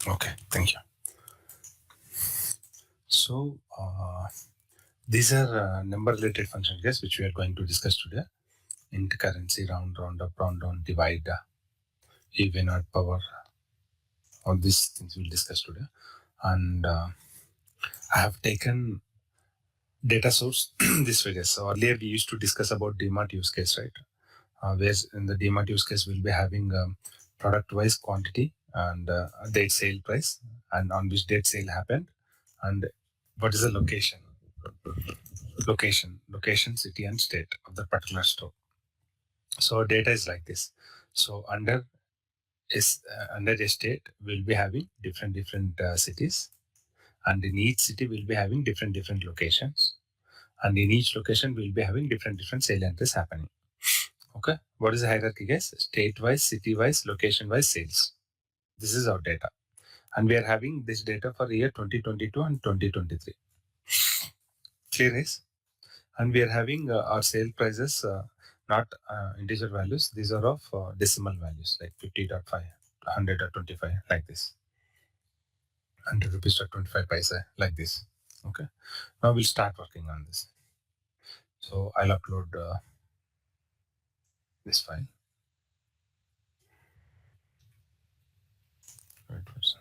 Okay, thank you. So these are number related functions, guys, which we are going to discuss today. Int, currency, round, round up, round down, divide, even, odd, power. All these things we'll discuss today. And I have taken data source this way, guys. So earlier we used to discuss about DMAT use case, right? Where in the DMAT use case we'll be having product wise quantity and date sale price, and on which date sale happened, and what is the location, city and state of the particular store. So data is like this. So under a state we'll be having different cities, and in each city we'll be having different locations, and in each location we'll be having different sale entries happening. Okay, what is the hierarchy, guys? State wise, city wise, location wise sales. This is our data, and we are having this data for year 2022 and 2023. Clear, guys? And we are having our sale prices not integer values. These are of decimal values like 50.5, 100.25, like this. 100 rupees to 25 paisa, like this. Okay. Now we'll start working on this. So I'll upload this file. Wait for a second.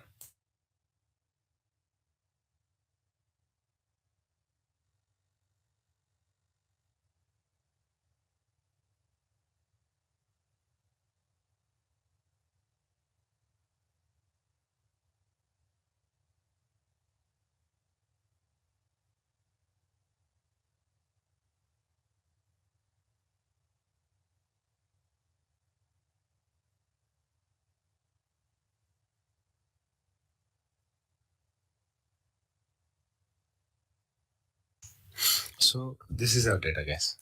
So this is our data, guys.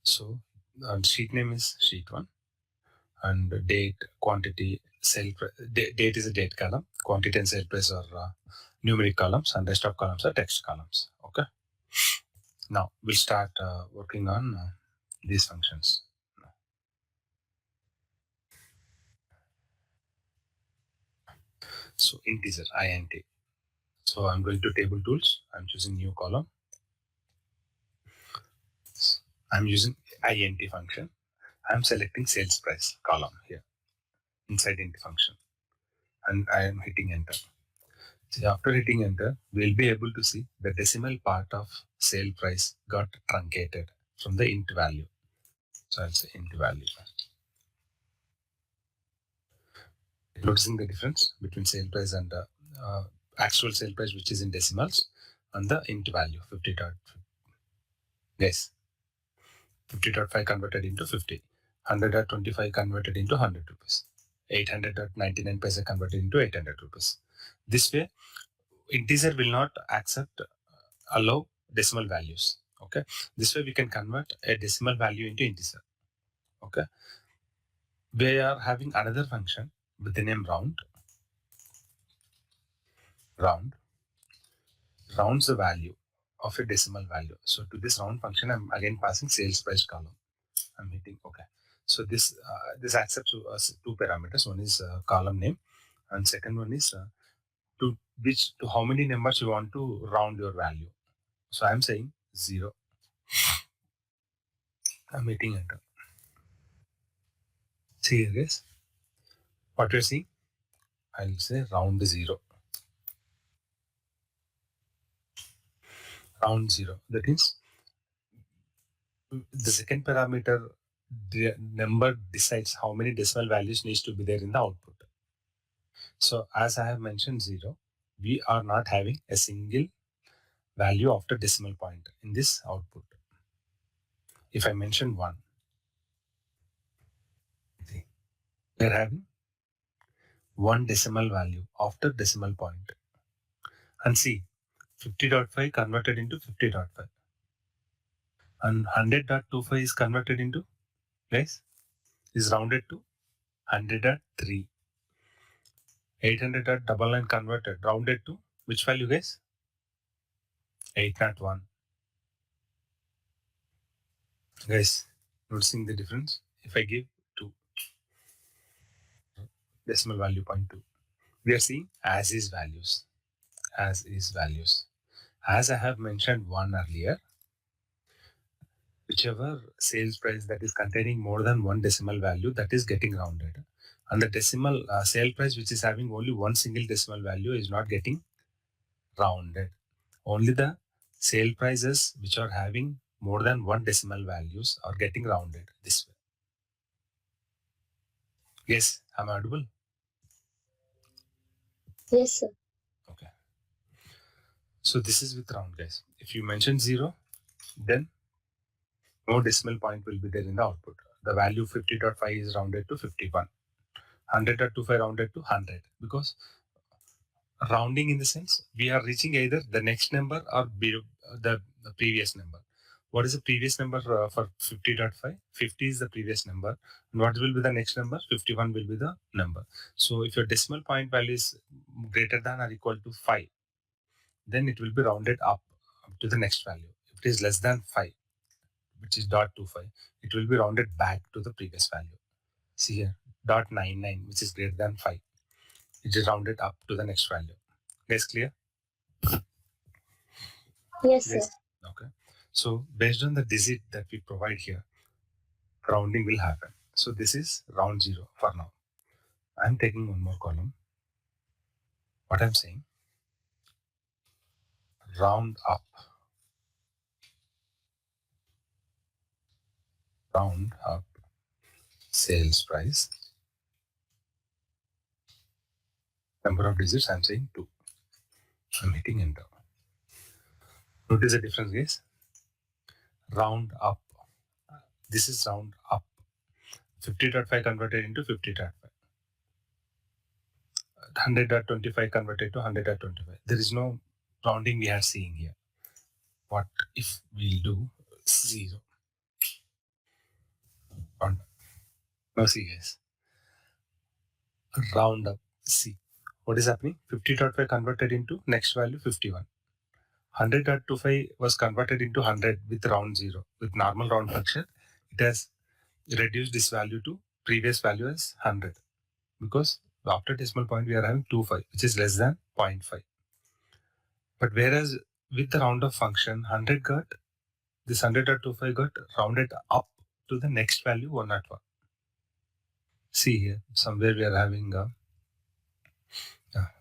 So sheet name is sheet 1, and date, quantity, sale date is a date column, quantity and sale price are numeric columns, and rest of columns are text columns. Okay. Now we'll start working on these functions. So integer, int. So I'm going to table tools. I'm choosing new column. I'm using int function. I'm selecting sales price column here inside int function, and I am hitting enter. So after hitting enter, we'll be able to see the decimal part of sale price got truncated from the int value. So I'll say int value. Noticing the difference between sale price and actual sale price, which is in decimals, and the int value 50. Yes, 50.5 converted into 50, 100.25 converted into 100 rupees, 800.99 paisa converted into 800 rupees. This way, integer will not allow decimal values. Okay, this way we can convert a decimal value into integer. Okay, we are having another function with the name round. Rounds the value of a decimal value. So to this round function, I'm again passing sales price column. I'm hitting OK. So this accepts two parameters. One is column name, and second one is to how many numbers you want to round your value. So I'm saying 0. I'm hitting enter. See here, guys. What you're seeing, I'll say round 0. Round 0. That means the second parameter, the number decides how many decimal values needs to be there in the output. So as I have mentioned 0, we are not having a single value after decimal point in this output. If I mention 1, we are having one decimal value after decimal point. And see, 50.5 converted into 50.5. And 100.25 is converted into, guys, is rounded to 100.3. 800.99 converted, rounded to which value, guys? 801. Guys, noticing the difference? If I give 2, decimal value 0.2, We are seeing as is values. As is values. As I have mentioned one earlier, whichever sales price that is containing more than one decimal value, that is getting rounded. And the decimal sale price which is having only one single decimal value is not getting rounded. Only the sale prices which are having more than one decimal values are getting rounded this way. Yes, am I audible? Yes, sir. Okay. So this is with round, guys. If you mention 0, then no decimal point will be there in the output. The value 50.5 is rounded to 51. 100.25 rounded to 100, because rounding in the sense we are reaching either the next number or the previous number. What is the previous number for 50.5? 50 is the previous number. And what will be the next number? 51 will be the number. So if your decimal point value is greater than or equal to 5, then it will be rounded up to the next value. If it is less than 5, which is 0.25, it will be rounded back to the previous value. See here, 0.99, which is greater than 5. It is rounded up to the next value. Guys, clear? Yes, sir. Yes. Okay. So based on the digit that we provide here, rounding will happen. So this is round 0 for now. I'm taking one more column. What I'm saying, round up, sales price, number of digits, I'm saying 2. I'm hitting enter. Notice the difference, guys. Round up. This is round up. 50.5 converted into 50.5. 100.25 converted to 100.25. There is no rounding we are seeing here. What if we'll do 0? Round. Now see, guys. Round up. See what is happening. 50.5 converted into next value 51. 100.25 was converted into 100 with round 0. With normal round function, it has reduced this value to previous value as 100, because after decimal point we are having 25, which is less than 0.5. But whereas with the round up function, 100 got this 100.25 got rounded up to the next value 101. See here, somewhere we are having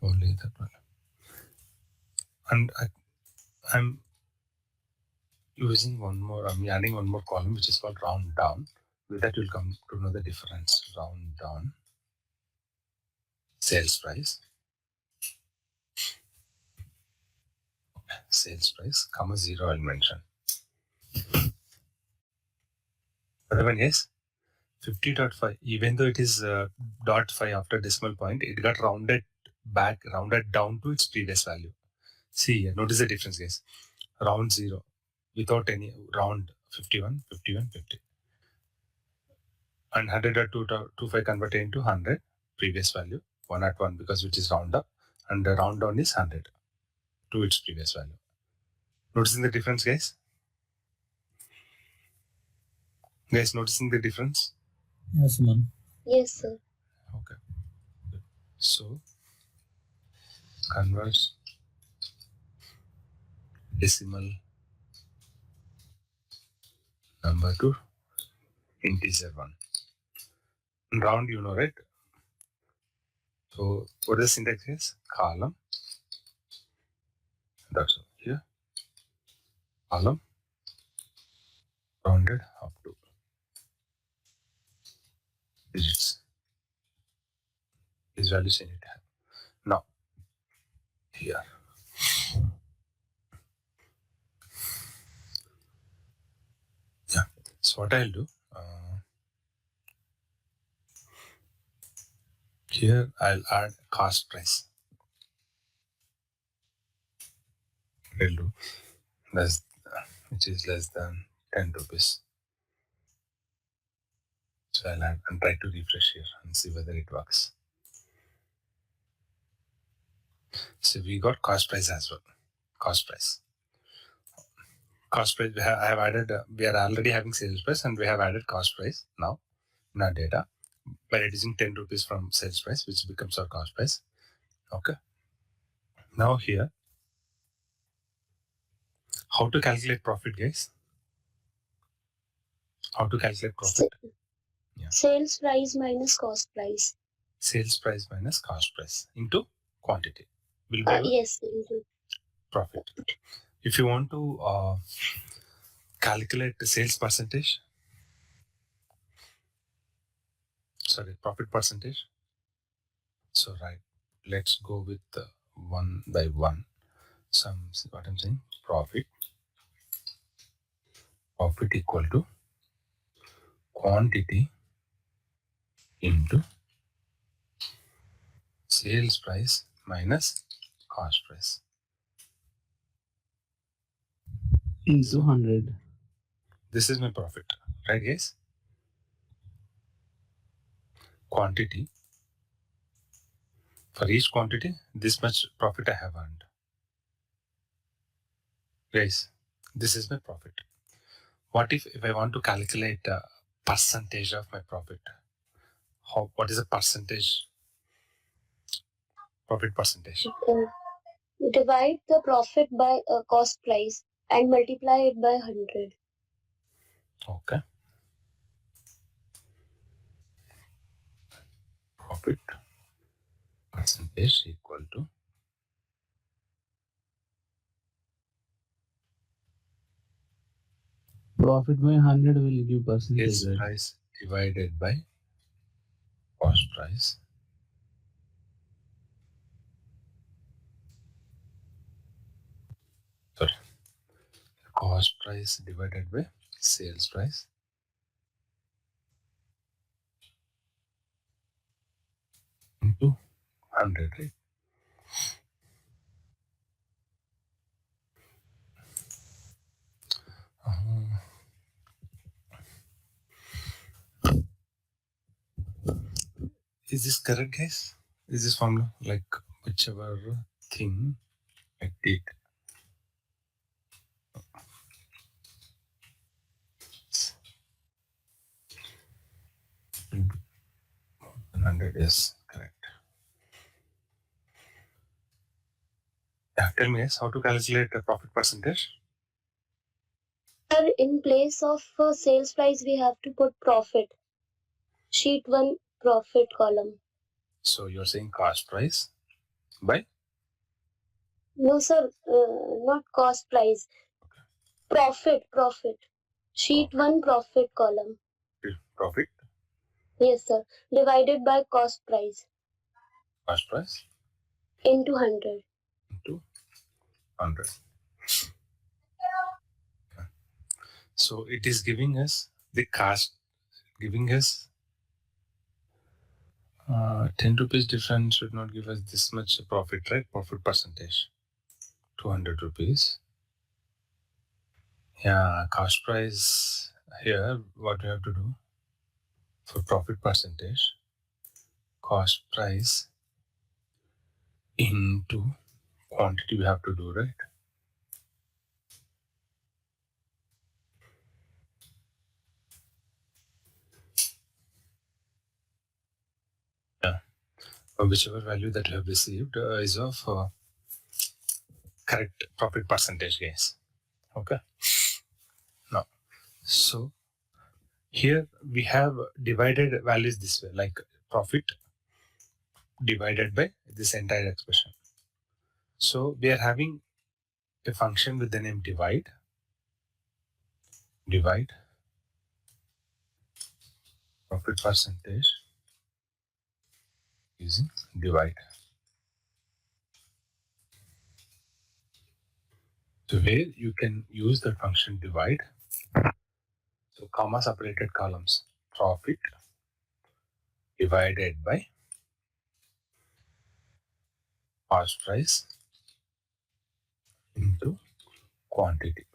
only that one. And I'm using one more, I'm adding one more column which is called round down. With that you'll come to know the difference. Round down, sales price, comma 0 I'll mention. But when yes, 50.5, even though it is 0.5 after decimal point, it got rounded down to its previous value. See here, notice the difference, guys. Round 0 without any round 51, 51, 50. And 100.25 converted into 100, previous value 101, because which is round up, and the round down is 100 to its previous value. Noticing the difference, guys? Guys, noticing the difference? Yes, ma'am. Yes, sir. Okay. So convert decimal number to integer 1. Round, you know, right? So what is the syntax is? Column. That's all. Here. Column. Rounded up to digits. These values in it. Now, here. Yeah. So what I'll do, here I'll add cost price. I'll do less, which is less than 10 rupees. So I'll add and try to refresh here and see whether it works. So we got cost price as well. Cost price. Cost price, I have added, we are already having sales price and we have added cost price now in our data by reducing 10 rupees from sales price, which becomes our cost price. Okay. Now here, how to calculate profit, guys? How to calculate profit? Sales price minus cost price. Sales price minus cost price into quantity will be Yes. profit. If you want to calculate the sales percentage, sorry, profit percentage. So right, let's go with one by one. What I'm saying, profit equal to quantity into sales price minus cost price into 100. This is my profit, right, guys? Quantity, for each quantity, this much profit I have earned. Guys, this is my profit. What if I want to calculate a percentage of my profit? What is a percentage? Profit percentage. Divide the profit by cost price and multiply it by 100. Okay. Profit percentage equal to Profit by 100 will give percentage. sales price divided by cost price cost price divided by sales price into 100, right? Is this correct, guys? Is this formula like whichever thing I did? 100 is correct. Yeah, tell me, guys, how to calculate the profit percentage? In place of sales price, we have to put profit. Sheet 1 profit column. So you're saying cost price by? No, sir, not cost price. Profit. Sheet 1 profit column. Profit. Yes, sir. Divided by cost price. Cost price Into 100. into 100. So it is giving us the cost, giving us 10 rupees difference should not give us this much profit, right? Profit percentage, 200 rupees. Yeah, cost price here, what we have to do for profit percentage, cost price into quantity we have to do, right? Yeah. Whichever value that you have received is of correct profit percentage, guys. Okay. Now, so here we have divided values this way, like profit divided by this entire expression. So we are having a function with the name divide profit percentage using divide. So where you can use the function divide. So comma separated columns, profit divided by cost price into quantity.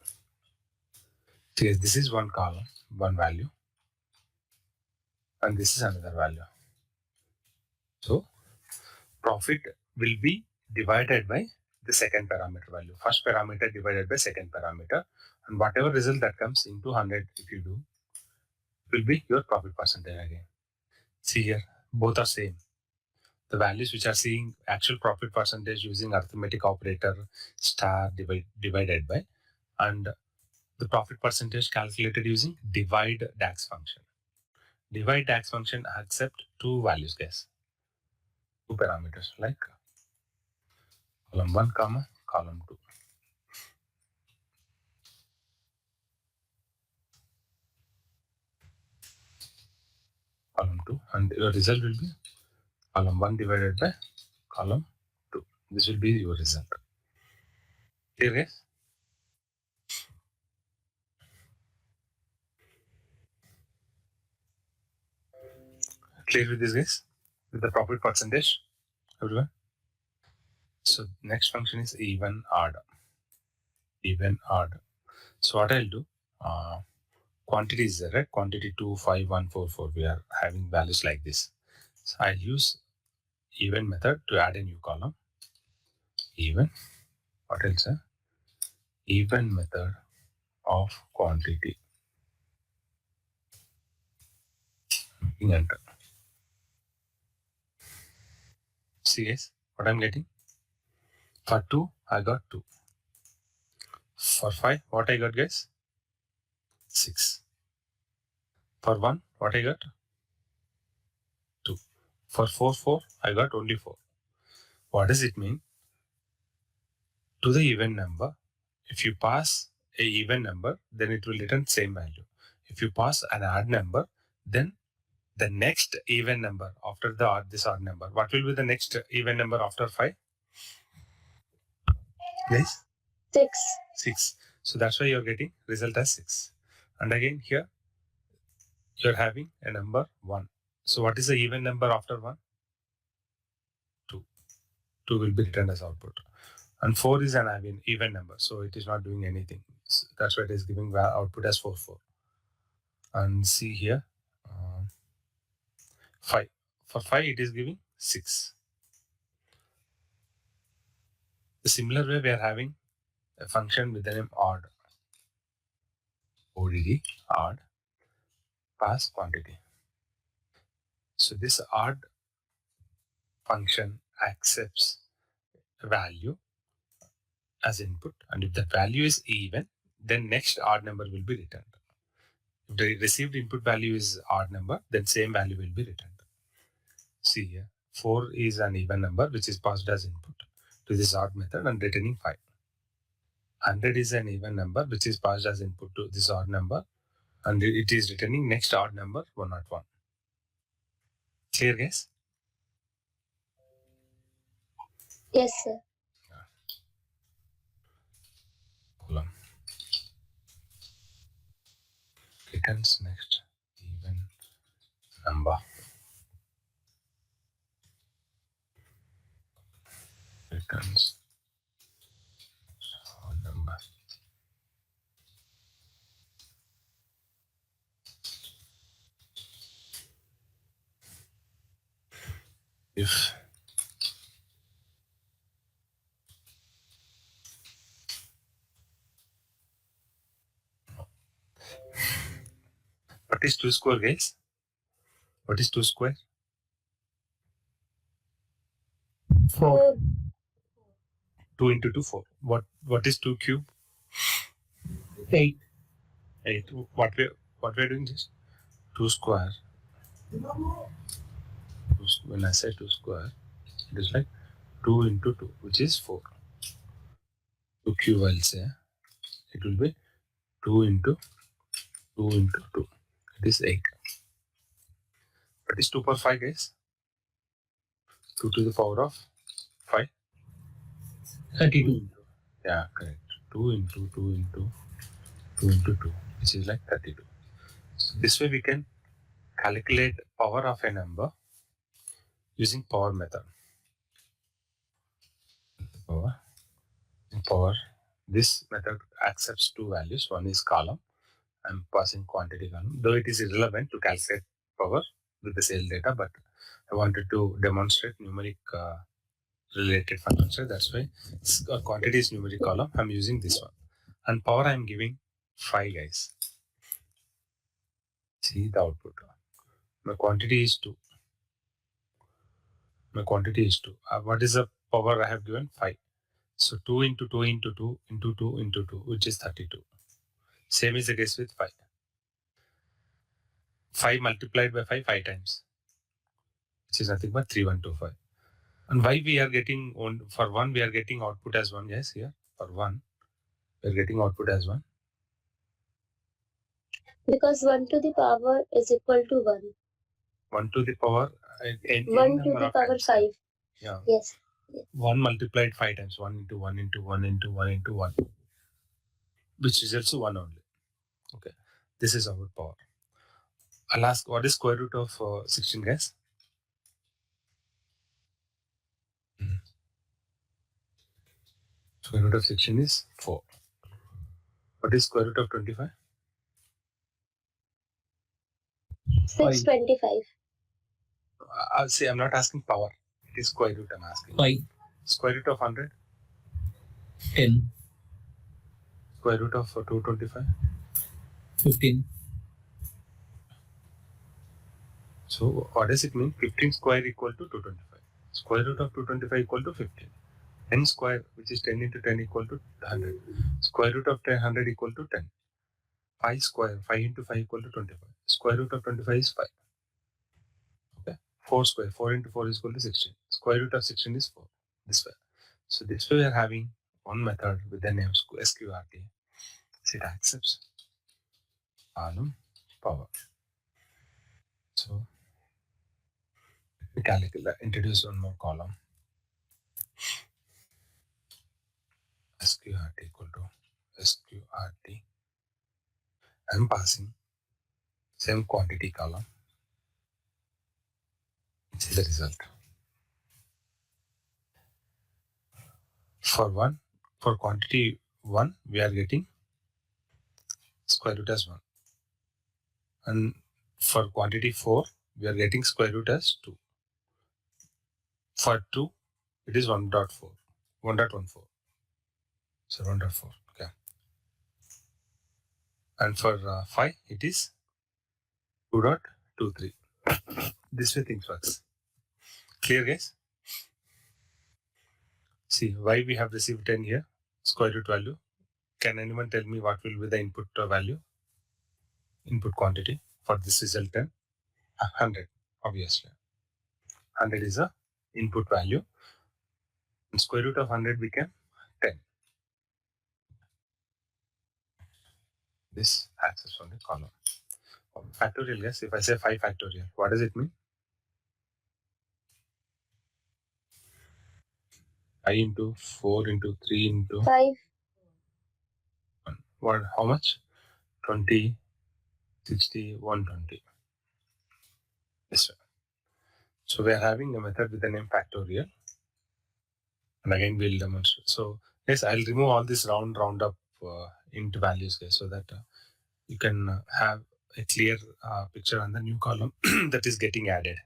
So yes, this is one column, one value, and this is another value. So profit will be divided by the second parameter value. First parameter divided by second parameter, and whatever result that comes into 100 if you do will be your profit percentage again. See here, both are same. the values which are seeing actual profit percentage using arithmetic operator star divided by, and the profit percentage calculated using divide DAX function. Divide DAX function accept two values, guys. Two parameters like column 1 comma column 2. Column 2, and your result will be column 1 divided by column 2. This will be your result. Clear, guys? Clear with this, guys? With the profit percentage, everyone? So next function is even odd. Even odd. So what I'll do, quantity is there, right? Quantity 2, 5, 1, 4, 4. We are having values like this. So I'll use even method to add a new column. Even. What else? Even method of quantity. Enter. See, guys, what I'm getting? For 2, I got 2. For 5, what I got, guys? 6. For 1, what I got? 2. For 4, 4, I got only 4. What does it mean? To the even number, if you pass a even number, then it will return same value. If you pass an odd number, then the next even number after this odd number, what will be the next even number after 5? Yes? 6. 6. So that's why you're getting result as 6. And again here, you're having a number 1. So what is the even number after 1? 2. 2 will be returned as output. And 4 is an even number, so it is not doing anything. So that's why it is giving output as 4, 4. And see here, 5. For 5, it is giving 6. The similar way, we are having a function with the name odd. ODD, odd, pass quantity. So this odd function accepts a value as input, and if the value is even, then next odd number will be returned. If the received input value is odd number, then same value will be returned. See here, 4 is an even number which is passed as input to this odd method and returning 5. 100 is an even number which is passed as input to this odd number, and it is returning next odd number 101. Clear, guys? Yes, sir. Column returns next even number. Returns odd number. If what is 2 square, guys? What is 2 square? 4. 2 into 2, 4. What is 2 cube? 8. 8. What we're doing is 2 square. When I say 2 square, it is like 2 into 2, which is 4. 2 cube, I'll say. It will be 2 into 2 into 2. It is 8. What is 2 power 5, guys? 2 to the power of 5? 32. Yeah, correct. 2 into 2 into 2 into 2, which is like 32. So this way we can calculate power of a number using power method. Power. This method accepts two values. One is column. I'm passing quantity column, though it is irrelevant to calculate power with the sale data, but I wanted to demonstrate numeric related functions. That's why quantity is numeric column. I'm using this one. And power I'm giving 5, guys. See the output. My quantity is 2. My quantity is 2. What is the power I have given? 5. So 2 into 2 into 2 into 2 into 2, which is 32. Same is the case with 5. 5 multiplied by 5 times, which is nothing but 3125. And why we are getting for 1 we are getting output as 1? Yes, here for 1 we are getting output as 1. Because 1 to the power is equal to 1. 1 to the power 1 to the power 5. Yeah. Yes. 1 multiplied 5 times. 1 into 1 into 1 into 1 into 1, which results to 1 only. Okay. This is our power. I'll ask, what is square root of 16, guys? Square root of 16 is 4. What is square root of 25? 625. See, I'm not asking power. It is square root I'm asking. 5. Square root of 100? 10. Square root of 225? 15. So what does it mean? 15 square equal to 225. Square root of 225 equal to 15. 10 square, which is 10 into 10 equal to 100. Square root of 100 equal to 10. 5 square, 5 into 5 equal to 25. Square root of 25 is 5. Okay. 4 square, 4 into 4 is equal to 16. Square root of 16 is 4. This way. So this way we are having one method with the name SQRT. So it accepts column power. So we calculate, introduce one more column. SQRT equal to SQRT. I'm passing same quantity column. See the result. For quantity 1, we are getting square root as 1. And for quantity 4, we are getting square root as 2. For 2, it is 1.4. 1.14. So 1.4. Okay. And for 5, it is 2.23. This way things works. Clear, guys? See, why we have received 10 here? Square root value. Can anyone tell me what will be the input value? Input quantity for this result 10? 100, obviously. 100 is a input value. And square root of 100 became 10. This access on the column. Factorial, yes. If I say 5 factorial, what does it mean? 5 into 4 into 3 into 5. 1. What? How much? 20, 60, 120. This way. So we are having a method with the name factorial. And again, we'll demonstrate. So yes, I'll remove all this round up into values, guys, so that you can have a clear picture on the new column that is getting added.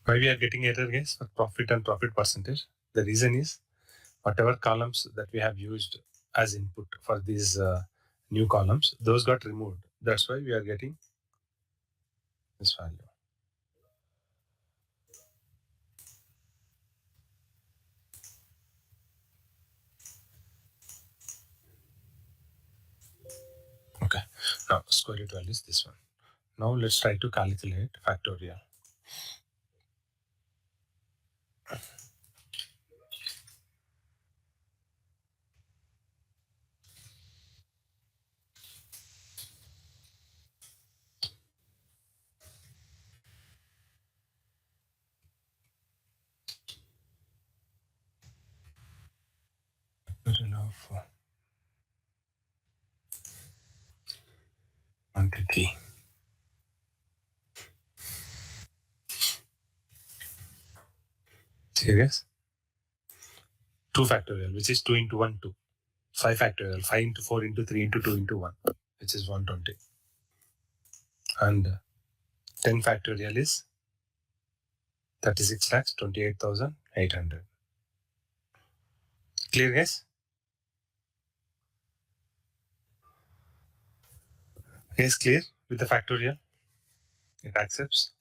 Why we are getting error, guys, for profit and profit percentage? The reason is whatever columns that we have used as input for these new columns, those got removed. That's why we are getting this value. Okay. Now square root value is this one. Now let's try to calculate factorial. Factorial of quantity. Serious? 2 factorial, which is 2 into 1, 2. 5 factorial, 5 into 4 into 3 into 2 into 1, which is 120. And 10 factorial is 36,28,800. Clear, guys? Guys, clear with the factorial? It accepts?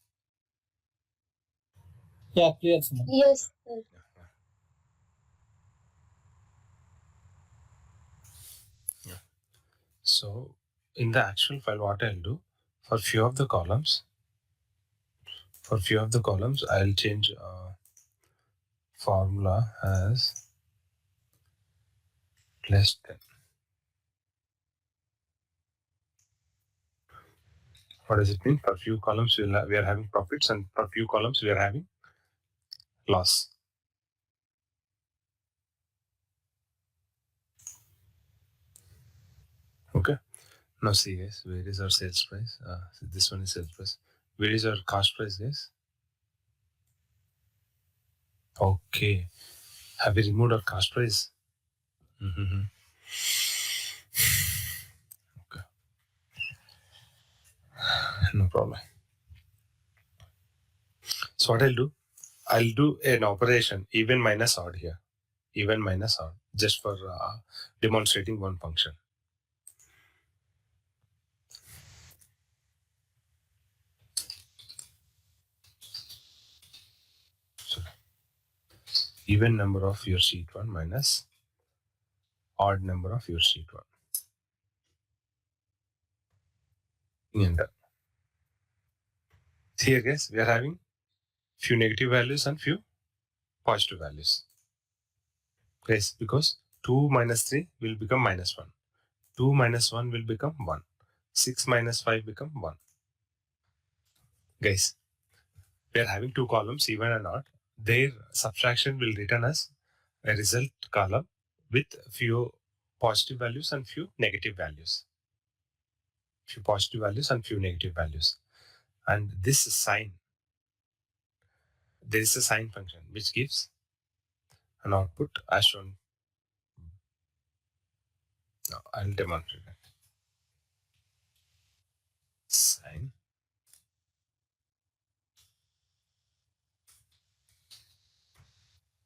Yeah, clear, sir. Yes, sir. So in the actual file, what I'll do, for few of the columns, I'll change formula as less than. What does it mean? For few columns, we are having profits, and for few columns, we are having loss. Okay. Now see, guys, where is our sales price? So this one is sales price. Where is our cost price, guys? Okay. Have we removed our cost price? Mm-hmm. Okay. No problem. So what I'll do an operation even minus odd here. Even minus odd, just for demonstrating one function. So even number of your sheet 1 minus odd number of your sheet 1. Enter. Here, guys, we are having few negative values and few positive values. Yes, because 2 minus 3 will become minus 1. 2 minus 1 will become 1. 6 minus 5 become 1. Guys, we are having two columns, even and odd. Their subtraction will return us a result column with few positive values and few negative values. Few positive values and few negative values. And this sign, there is a sign function which gives an output as shown. Now I'll demonstrate that. Sign.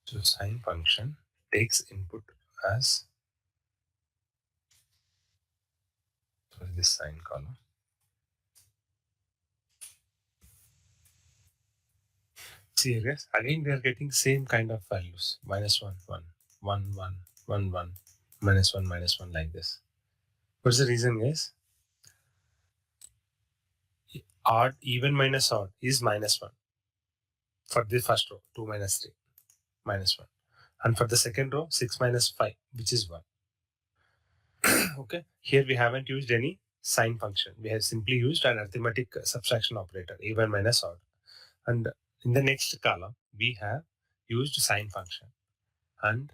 So sign function takes input as this sign column. See, guys, again we are getting same kind of values. Minus 1, 1, 1, 1, 1, 1, minus 1, minus 1, like this. What's the reason, guys? Odd, even minus odd is minus 1. For the first row, 2 minus 3, minus 1. And for the second row, 6 minus 5, which is 1. Okay, here we haven't used any sign function. We have simply used an arithmetic subtraction operator, even minus odd. And in the next column, we have used sign function. And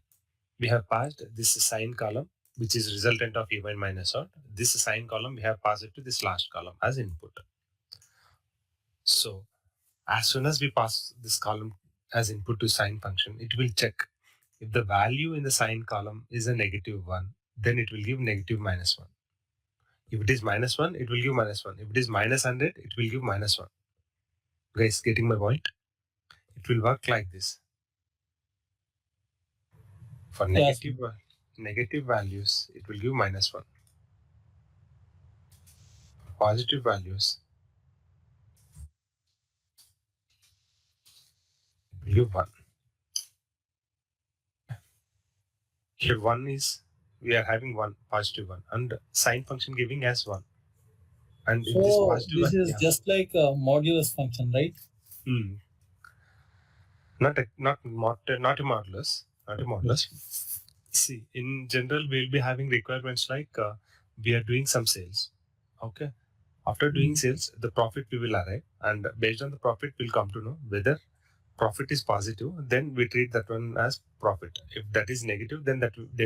we have passed this sign column, which is resultant of even minus odd. This sign column, we have passed it to this last column as input. So as soon as we pass this column as input to sign function, it will check if the value in the sign column is a negative 1, then it will give negative minus 1. If it is minus 1, it will give minus 1. If it is minus 100, it will give minus 1. Guys, getting my point? It will work like this. For negative values, it will give minus 1. Positive values, it will give 1. Here 1 is, we are having 1, positive 1, and sign function giving as 1. And in this So positive this one, is just like a modulus function, right? Not a modulus. Not a modulus. See, in general, we'll be having requirements like we are doing some sales. Okay. After doing sales, the profit we will arrive, and based on the profit, we'll come to know whether profit is positive. Then we treat that one as profit. If that is negative, then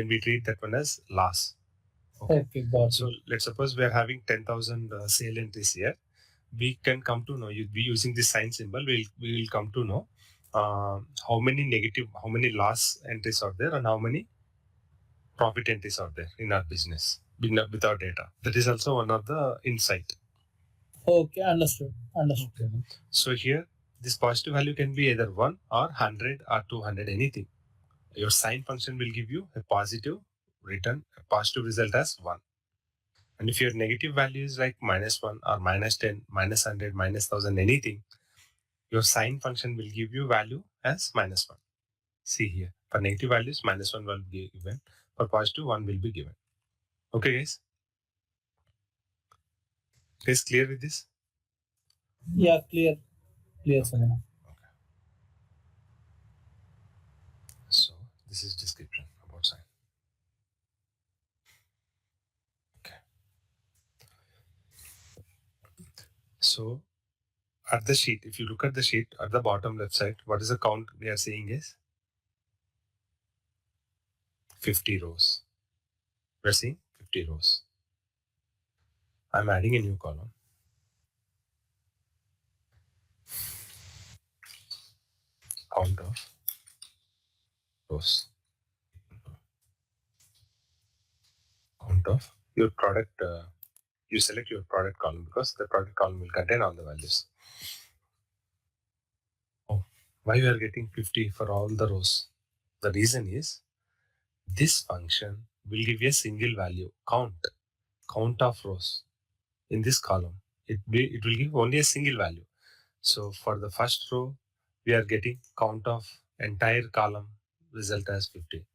we treat that one as loss. Okay, got it. So let's suppose we are having 10,000 sale entries here. We can come to know, you'll be using this sign symbol, we will come to know how many loss entries are there and how many profit entries are there in our business with our data. That is also one of the insight. Okay, understood. Understood. Okay. So here, this positive value can be either 1 or 100 or 200, anything. Your sign function will give you a positive return, a positive result as 1. And if your negative value is like -1 or -10, -100, -1000, anything, your sign function will give you value as -1. See here, for negative values, -1 will be given. For positive, 1 will be given. Okay, guys? Guys, clear with this? Yeah, clear. Clear, Samana. Okay. So, this is description about sign. Okay. So, at the sheet, if you look at the sheet at the bottom left side, what is the count we are seeing is 50 rows. We are seeing 50 rows. I'm adding a new column. Count of rows. Count of your product. You select your product column because the product column will contain all the values. Oh, why we are getting 50 for all the rows? The reason is this function will give you a single value, count of rows in this column. It will give only a single value. So for the first row, we are getting count of entire column result as 50.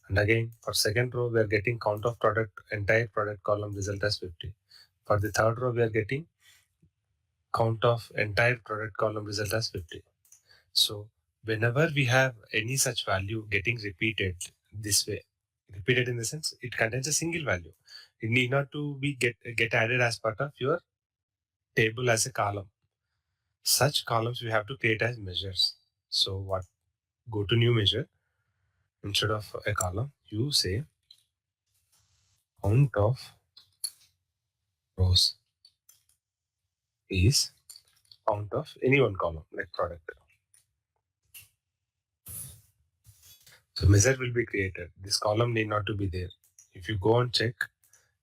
And again, for second row, we are getting count of entire product column result as 50. For the third row, we are getting count of entire product column result as 50. So whenever we have any such value getting repeated this way, repeated in the sense it contains a single value, it need not to be get added as part of your table as a column. Such columns we have to create as measures. So what? Go to new measure. Instead of a column, you say count of rows is count of any one column like product. So measure will be created. This column need not to be there. If you go and check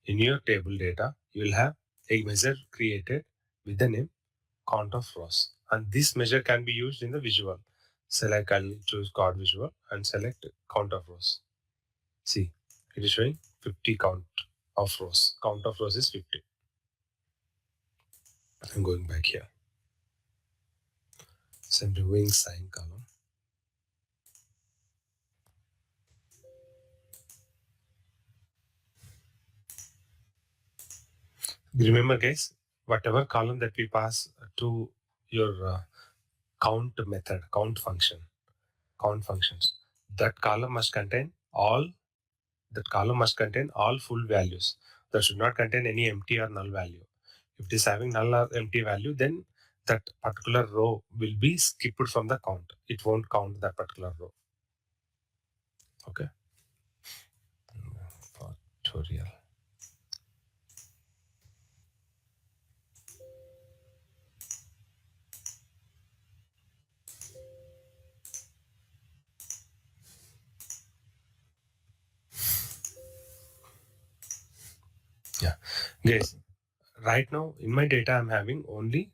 in your table data, you will have a measure created with the name count of rows. And this measure can be used in the visual. Select, I'll choose card visual and select count of rows. See, it is showing 50 count of rows. Count of rows is 50. I'm going back here. So I'm removing sign column. Remember, guys, whatever column that we pass to your count method, count functions, that column must contain all full values. That should not contain any empty or null value. If it is having null or empty value, then that particular row will be skipped from the count. It won't count that particular row. Okay. Tutorial. Yeah, guys. Right now in my data, I'm having only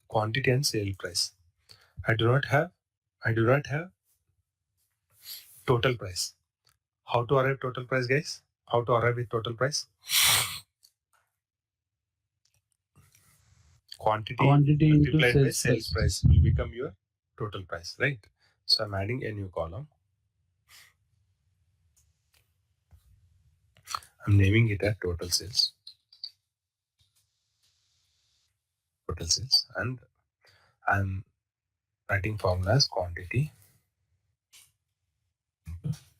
quantity and sale price. I do not have total price. How to arrive total price, guys? How to arrive with total price? Quantity multiplied by sales price will become your total price, right? So I'm adding a new column. I'm naming it as total sales. Total sales. And I'm writing formula as quantity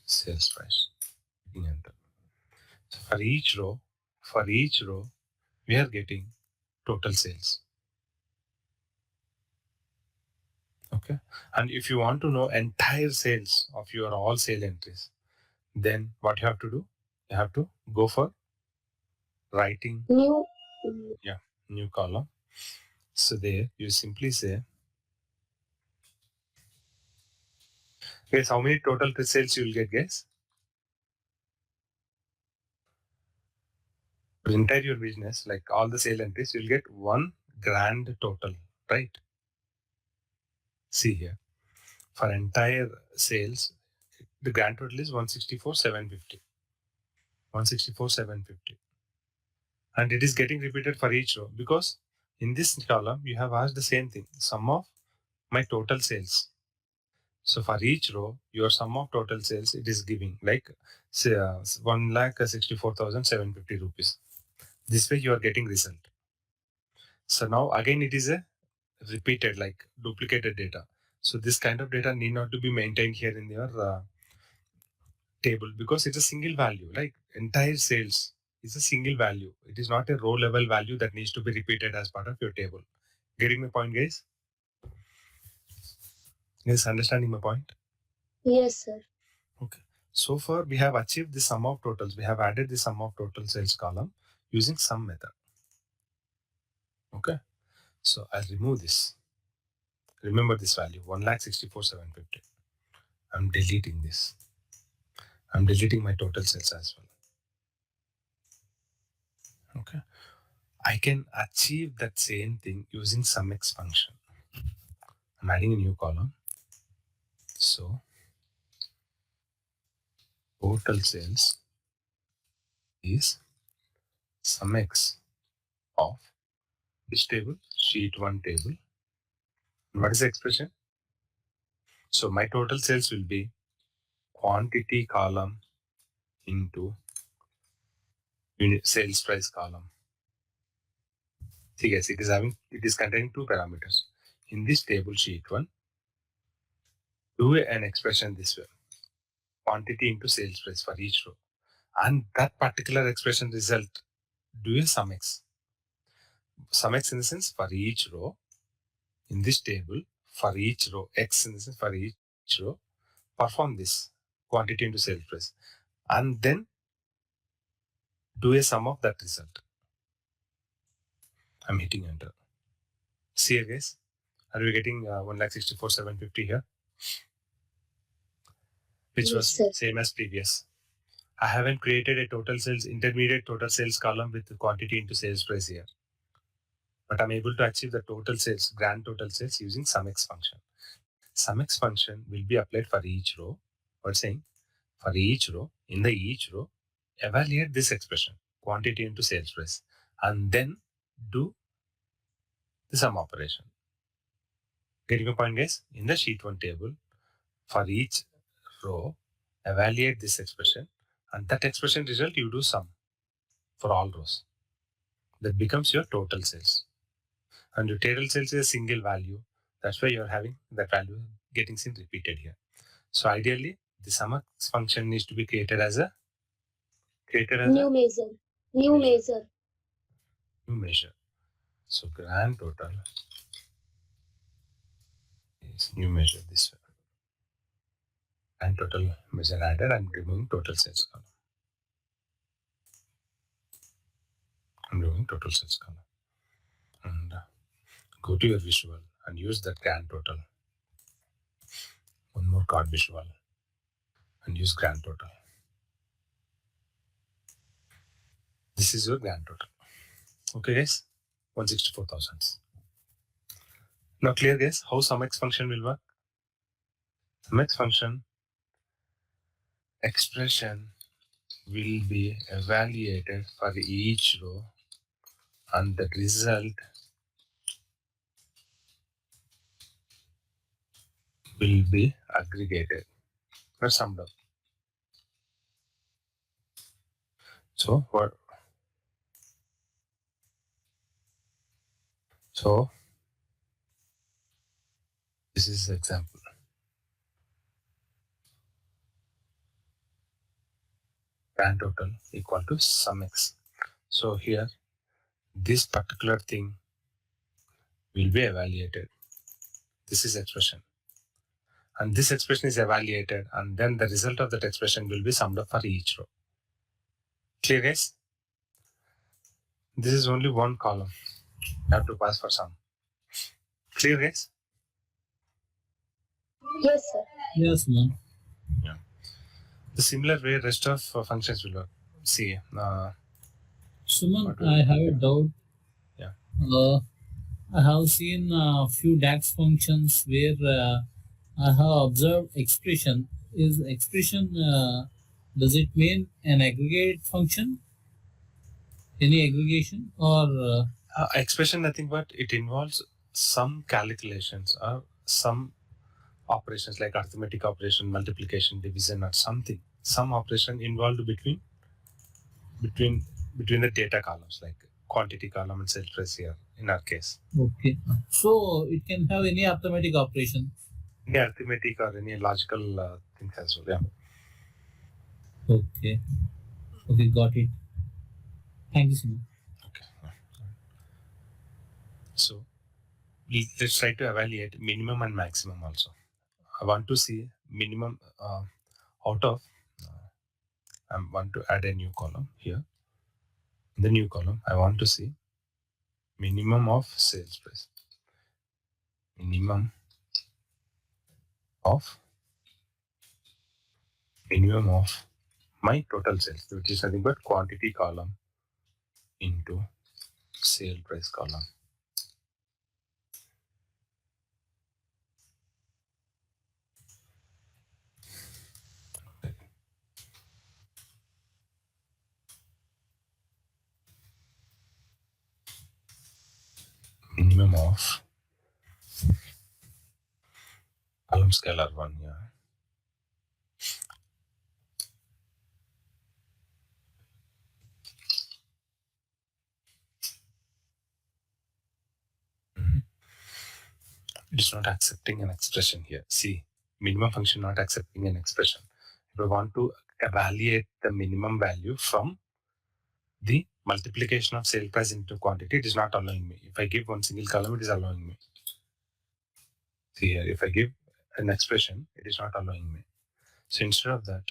sales price. Enter. So for each row, we are getting total sales. Okay. And if you want to know entire sales of your all sale entries, then what you have to do? You have to go for writing new column. So there you simply say Guys, how many total sales you will get, guys? To entire your business, like all the sale entries, you'll get one grand total, right? See here, for entire sales, the grand total is 164,750. 164,750. And it is getting repeated for each row because in this column, you have asked the same thing, sum of my total sales. So for each row, your sum of total sales, it is giving like say, 1,64,750 rupees. This way you are getting result. So now again, it is a repeated, like duplicated data. So this kind of data need not to be maintained here in your table because it's a single value, like entire sales is a single value. It is not a row level value that needs to be repeated as part of your table. Getting my point, guys? Yes, understanding my point? Yes, sir. Okay. So far, we have achieved the sum of totals. We have added the sum of total sales column using sum method. Okay. So I'll remove this. Remember this value, 1,64,750. I'm deleting this. I'm deleting my total sales as well. Okay. I can achieve that same thing using SumX function. I'm adding a new column. So total sales is SumX of this table, sheet 1 table. And what is the expression? So my total sales will be quantity column into unit sales price column. See guys, it is containing two parameters. In this table sheet 1, do an expression this way. Quantity into sales price for each row. And that particular expression result, do a SumX. SumX in the sense for each row in this table, for each row, X in the sense for each row, perform this quantity into sales price. And then do a sum of that result. I'm hitting enter. See here guys, are we getting 1,64,750 here? Which Yes, was sir. same as previous. I haven't created a total sales, intermediate total sales column with the quantity into sales price here. But I'm able to achieve the total sales, grand total sales using SumX function. SumX function will be applied for each row. What's saying? For each row, in the each row, evaluate this expression, quantity into sales price, and then do the sum operation. Getting my point, guys? In the sheet 1 table, for each row, evaluate this expression, and that expression result you do sum for all rows. That becomes your total sales. And your total sales is a single value. That's why you're having that value getting seen repeated here. So ideally, the SumX function needs to be created as a New measure. New measure. new measure. So grand total is new measure this way. And total measure added, I'm removing total sales column. I'm removing total sales column. And go to your visual and use that grand total. One more card visual and use grand total. This is your grand total. Okay, guys? 164,000. Now clear, guys, how SumX function will work? SumX function expression will be evaluated for each row and the result will be aggregated or summed up. So what? So this is the example. Grand total equal to SumX. So here, this particular thing will be evaluated. This is expression. And this expression is evaluated, and then the result of that expression will be summed up for each row. Clear, guys? This is only one column. You have to pass for sum. Clear, guys? Yes, sir. Yes, ma'am. The similar way rest of functions will work. See, Suman, what will- I have a doubt. Yeah. I have seen a few DAX functions where I have observed expression. Is expression, does it mean an aggregate function? Any aggregation or expression nothing but it involves some calculations or some operations like arithmetic operation, multiplication, division, or something. Some operation involved between between the data columns, like quantity column and sales price here in our case. okay? So it can have any arithmetic operation. Any arithmetic or any logical things as well. Yeah. Okay. Okay, got it. Thank you, Suman. Okay. So let's try to evaluate minimum and maximum also. I want to see minimum out of. I want to add a new column here. In the new column, I want to see minimum of sales price. Minimum of my total sales, which is nothing but quantity column into sale price column. Minimum of column scalar 1 here. It is not accepting an expression here. See, minimum function not accepting an expression. If I want to evaluate the minimum value from the multiplication of sale price into quantity, it is not allowing me. If I give one single column, it is allowing me. See here, if I give an expression, it is not allowing me. So instead of that,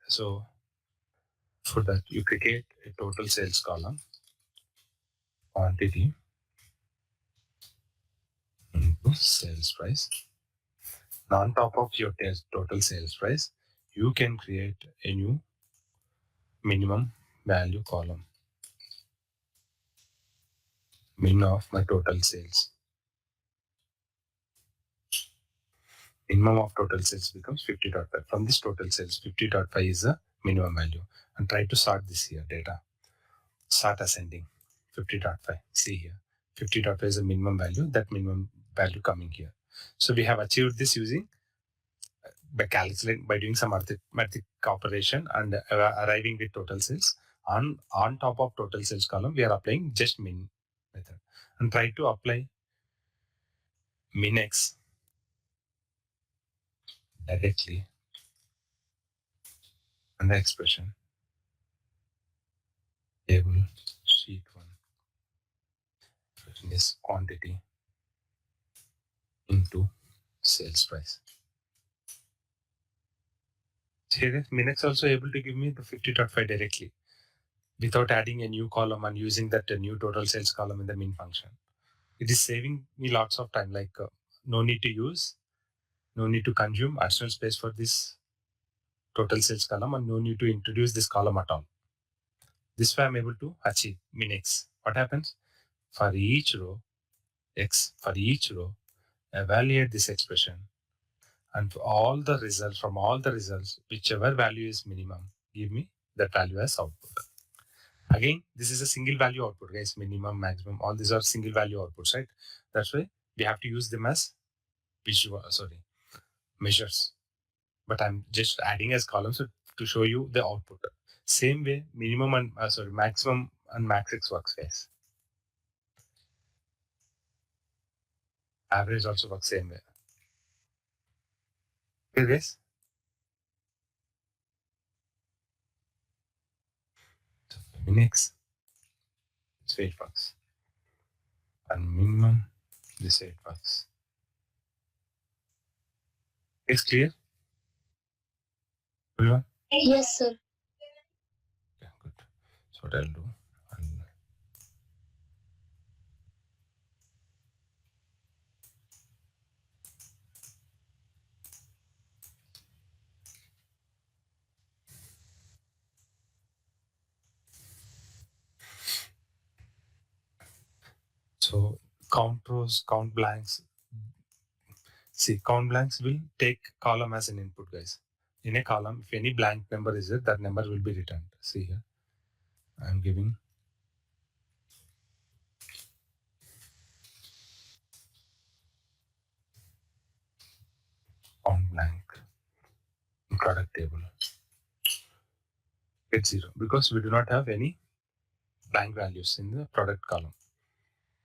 so for that you create a total sales column, quantity into sales price. Now on top of your total sales price, you can create a new minimum value column. Min of my total sales. Minimum of total sales becomes 50.5. From this total sales, 50.5 is the minimum value. And try to sort this here data. Start ascending. 50.5. See here. 50.5 is the minimum value. That minimum value coming here. So we have achieved this using by calculating, by doing some arithmetic operation and arriving with total sales. On top of total sales column, we are applying just min method and try to apply min x directly and the expression table sheet 1 is quantity into sales price. Here min x also able to give me the 50.5 directly without adding a new column and using that new total sales column in the min function. It is saving me lots of time, like no need to consume additional space for this total sales column and no need to introduce this column at all. This way I'm able to achieve min x. What happens? For each row, evaluate this expression and from all the results, whichever value is minimum, give me that value as output. Again, this is a single value output, guys. Minimum, maximum, all these are single value outputs, right? That's why we have to use them as measures. But I'm just adding as columns to show you the output. Same way, minimum and maximum and max x works, guys. Average also works same way. Okay, guys. So min x, this way it works, and minimum, this way it works. Is clear, everyone? Yes, sir. Yeah, good. So what I'll do, count rows, count blanks. See, count blanks will take column as an input, guys. In a column, if any blank number is there, that number will be returned. See here, I'm giving count blank in product table. Get 0 because we do not have any blank values in the product column.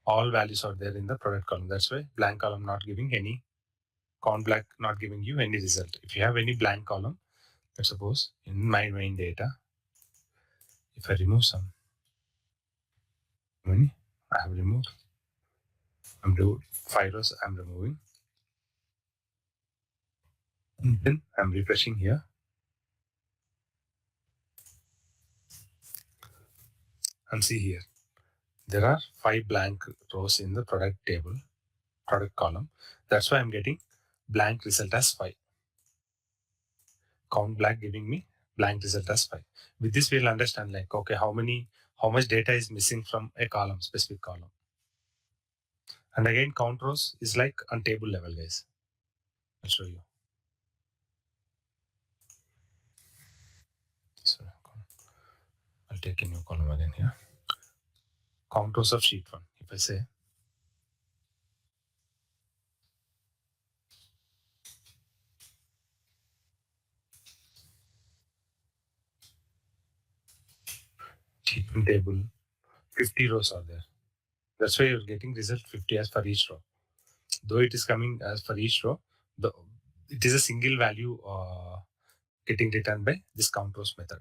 All values are there in the product column. That's why blank column not giving any, count blank not giving you any result. If you have any blank column, let's suppose in my main data, if I remove some, how many I have removed? I'm doing 5 rows. I'm removing. And then I'm refreshing here. And see here, there are 5 blank rows in the product table, product column. That's why I'm getting blank result as 5. Count blank giving me blank result as 5. With this, we'll understand like, okay, how much data is missing from a column, specific column. And again, count rows is like on table level, guys. I'll show you. So I'll take a new column again here. Count rows of sheet 1. If I say sheet 1 table, 50 rows are there. That's why you're getting result 50 as for each row. Though it is coming as for each row, it is a single value getting returned by this count rows method.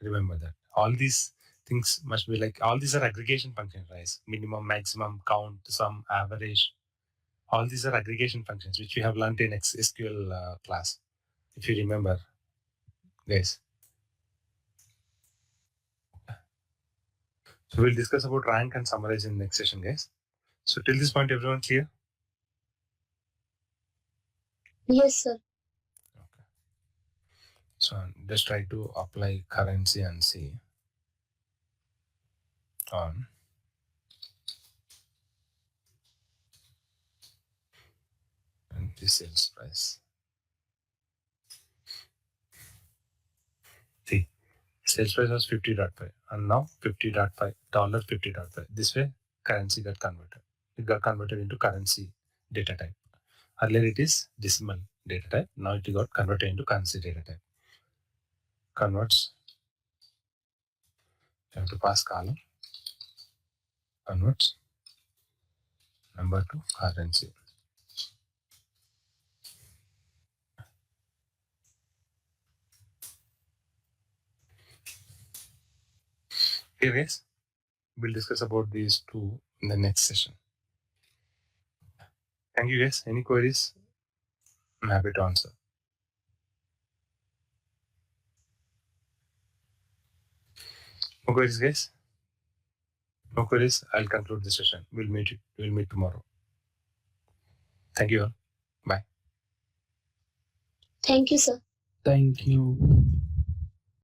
Remember that. All these things must be like, all these are aggregation functions, right? Minimum, maximum, count, sum, average. All these are aggregation functions, which we have learned in SQL class, if you remember, guys. So we'll discuss about rank and summarize in the next session, guys. So till this point, everyone clear? Yes, sir. Okay. So just try to apply currency and see on and the sales price. See, sales price was 50.5 and now $50.5. $50.5. This way, currency got converted. It got converted into currency data type. Earlier it is decimal data type. Now it got converted into currency data type. Converts. You have to pass column. Converts number to currency. Okay, guys. We'll discuss about these two in the next session. Thank you, guys. Any queries? I'm happy to answer. No queries, guys? No queries. I'll conclude the session. We'll meet tomorrow. Thank you all. Bye. Thank you, sir. Thank you.